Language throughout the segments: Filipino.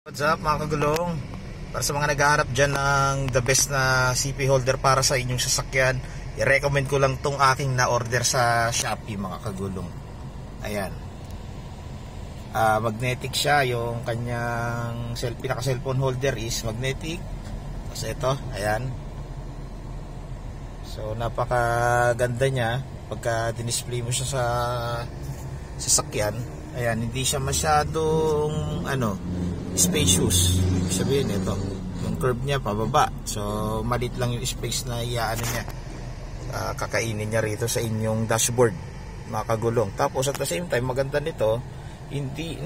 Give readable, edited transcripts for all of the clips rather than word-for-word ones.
What's up mga kagulong? Para sa mga naghahanap dyan ng the best na CP holder para sa inyong sasakyan, i-recommend ko lang tong aking na-order sa Shopee mga kagulong. Ayan, magnetic siya. Yung kanyang pinaka-cellphone holder is magnetic. Tapos ito, ayan. So napakaganda niya pagka dinisplay mo siya sa sasakyan. Ayan, hindi siya masyadong spacious. Ibig sabihin ito, yung curve niya pababa. So maliit lang yung space na iaano niya, kakainin niya rito sa inyong dashboard mga kagulong. Tapos at the same time, maganda nito, hindi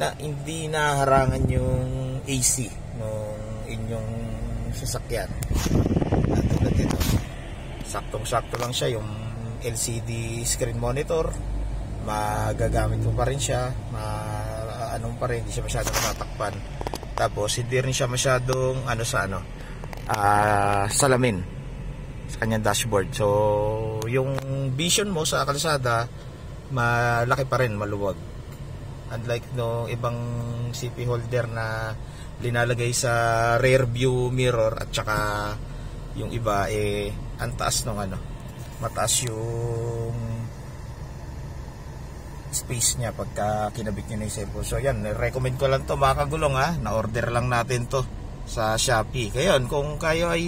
na harangan yung AC ng inyong sasakyan. Tulad dito, saktong-sakto lang siya. Yung LCD screen monitor, magagamit mo pa rin siya, pa rin, hindi siya masyadong matakpan. Tapos hindi rin siya masyadong salamin sa kanyang dashboard. So yung vision mo sa kalsada malaki pa rin, maluwag. Unlike no ibang CP holder na linalagay sa rear view mirror, at saka yung iba antaas ng mataas yung space niya pagka kinabit niya na yung cellphone. So yan, recommend ko lang to mga kagulong, na-order lang natin to sa Shopee. Ngayon, kung kayo ay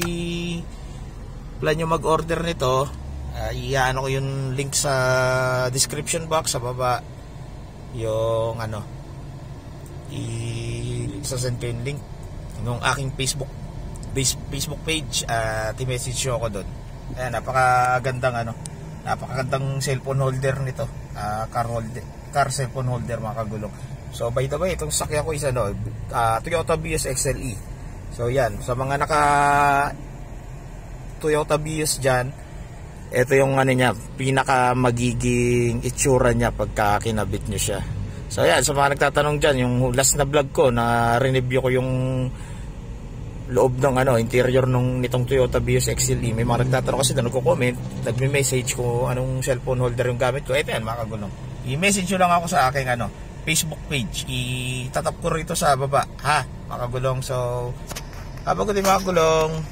plan nyo mag-order nito, iano ko yung link sa description box sa baba. Yung i-send ko yung link ng aking Facebook page, at i-message nyo ako doon. Ayan, napakagandang cellphone holder nito, car cellphone holder mga kagulong. So by the way, itong sakya ko is Toyota Vios XLE. So yan, sa mga naka Toyota Vios dyan, ito yung niya, pinaka magiging itsura niya pagka kinabit nyo siya. So yan, sa mga nagtatanong dyan, yung last na vlog ko na review ko yung loob ng interior nitong Toyota Vios XLE, may mga nagtatanong kasi doon, nagko-comment, nagme-message ko anong cellphone holder yung gamit ko. Ito yan mga kagulong, i-message nyo lang ako sa aking Facebook page, itatap ko rito sa baba mga kagulong. So habang ko din mga kagulong,